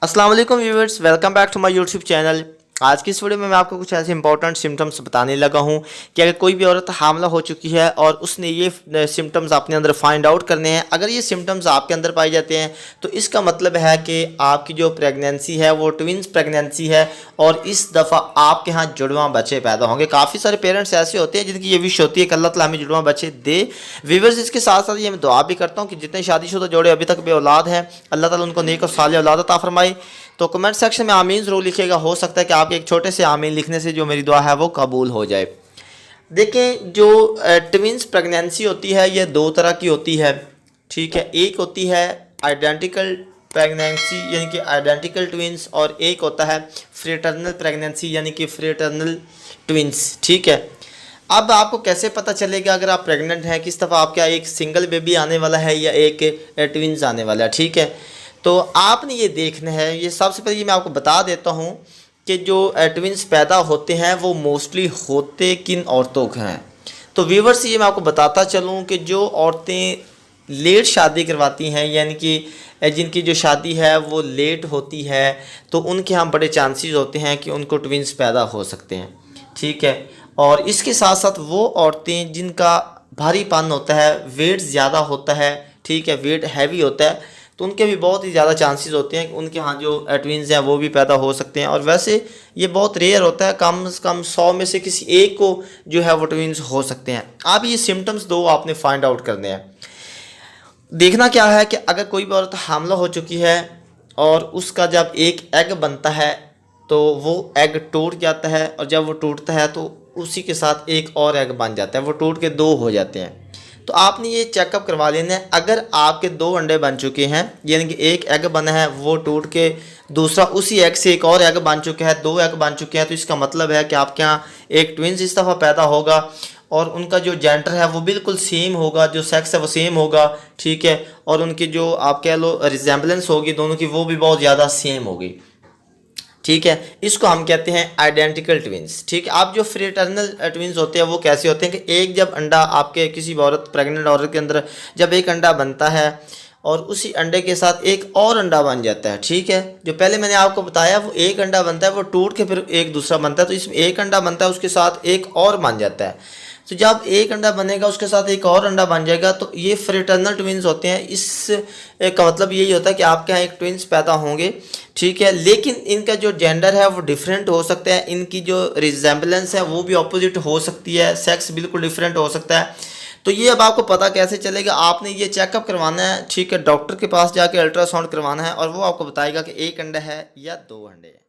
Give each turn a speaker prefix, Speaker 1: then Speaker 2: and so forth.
Speaker 1: अस्सलाम वालेकुम viewers, welcome back to my YouTube channel. आज की इस वीडियो में मैं आपको कुछ ऐसे इंपॉर्टेंट सिम्टम्स बताने लगा हूं कि अगर कोई भी औरत हामला हो चुकी है और उसने ये सिम्टम्स अपने अंदर फाइंड आउट करने हैं, अगर ये सिम्टम्स आपके अंदर पाए जाते हैं तो इसका मतलब है कि आपकी जो प्रेगनेंसी है वो ट्विंस प्रेगनेंसी है और इस दफ़ा आपके यहाँ जुड़वां बच्चे पैदा होंगे। काफ़ी सारे पेरेंट्स ऐसे होते हैं जिनकी ये विश होती है कि अल्लाह ताला हमें जुड़वां बच्चे दे। व्यूअर्स, इसके साथ साथ ये मैं दुआ भी करता हूँ कि जितने शादीशुदा जोड़े अभी तक बे औलाद हैं, अल्लाह ताला उनको नेक और सालिह औलाद अता फरमाए। तो कमेंट सेक्शन में आमीन ज़रूर लिखिएगा। हो सकता है कि आपके एक छोटे से आमीन लिखने से जो मेरी दुआ है वो कबूल हो जाए। देखें, जो ट्विंस प्रेगनेंसी होती है ये दो तरह की होती है, ठीक है। एक होती है आइडेंटिकल प्रेगनेंसी यानी कि आइडेंटिकल ट्विंस, और एक होता है फ्रेटर्नल प्रेगनेंसी यानी कि फ्रेटर्नल ट्विंस, ठीक है। अब आपको कैसे पता चलेगा अगर आप प्रेग्नेंट हैं, किस दफ़ा आपका एक सिंगल बेबी आने वाला है या एक ट्विंस आने वाला है, ठीक है। तो आपने ये देखना है, ये सबसे पहले मैं आपको बता देता हूँ कि जो ट्विंस पैदा होते हैं वो मोस्टली होते किन औरतों के हैं। तो व्यूअर्स, ये मैं आपको बताता चलूँ कि जो औरतें लेट शादी करवाती हैं यानी कि जिनकी जो शादी है वो लेट होती है, तो उनके यहाँ बड़े चांसेस होते हैं कि उनको ट्विंस पैदा हो सकते हैं, ठीक है। और इसके साथ साथ वो औरतें जिनका भारीपन होता है, वेट ज़्यादा होता है, ठीक है, वेट हैवी होता है, तो उनके भी बहुत ही ज़्यादा चांसेस होते हैं कि उनके यहाँ जो ट्विंस हैं वो भी पैदा हो सकते हैं। और वैसे ये बहुत रेयर होता है, कम से कम 100 में से किसी एक को जो है वो ट्विंस हो सकते हैं। आप ये सिम्टम्स दो आपने फाइंड आउट करने हैं। देखना क्या है कि अगर कोई भी औरत हामला हो चुकी है और उसका जब एक एग बनता है तो वो एग टूट जाता है, और जब वो टूटता है तो उसी के साथ एक और एग बन जाता है, वो टूट के दो हो जाते हैं। तो आपने ये चेकअप करवा लेना है। अगर आपके दो अंडे बन चुके हैं यानी कि एक एग बना है, वो टूट के दूसरा उसी एग से एक और एग बन चुका है, दो एग बन चुके हैं, तो इसका मतलब है कि आपके यहाँ एक ट्विंस इस दफ़ा पैदा होगा और उनका जो जेंडर है वो बिल्कुल सेम होगा, जो सेक्स है वो सेम होगा, ठीक है। और उनकी जो आप कह लो रिजेंबलेंस होगी दोनों की, वो भी बहुत ज़्यादा सेम होगी, ठीक है। इसको हम कहते हैं आइडेंटिकल ट्विंस, ठीक है। आप जो फ्रेटर्नल ट्विंस होते हैं वो कैसे होते हैं कि एक जब अंडा आपके किसी औरत प्रेग्नेंट औरत के अंदर जब एक अंडा बनता है और उसी अंडे के साथ एक और अंडा बन जाता है, ठीक है। जो पहले मैंने आपको बताया वो एक अंडा बनता है, वो टूट के फिर एक दूसरा बनता है, तो इसमें एक अंडा बनता है उसके साथ एक और बन जाता है। तो जब एक अंडा बनेगा उसके साथ एक और अंडा बन जाएगा, तो ये फ्रेटर्नल ट्विंस होते हैं। इस का मतलब यही होता है कि आपके यहाँ एक ट्विंस पैदा होंगे, ठीक है। लेकिन इनका जो जेंडर है वो डिफरेंट हो सकता है, इनकी जो रिजेंबलेंस है वो भी अपोजिट हो सकती है, सेक्स बिल्कुल डिफरेंट हो सकता है। तो ये अब आपको पता कैसे चलेगा, आपने ये चेकअप करवाना है, ठीक है। डॉक्टर के पास जाके अल्ट्रासाउंड करवाना है और वो आपको बताएगा कि एक अंडा है या दो अंडे हैं।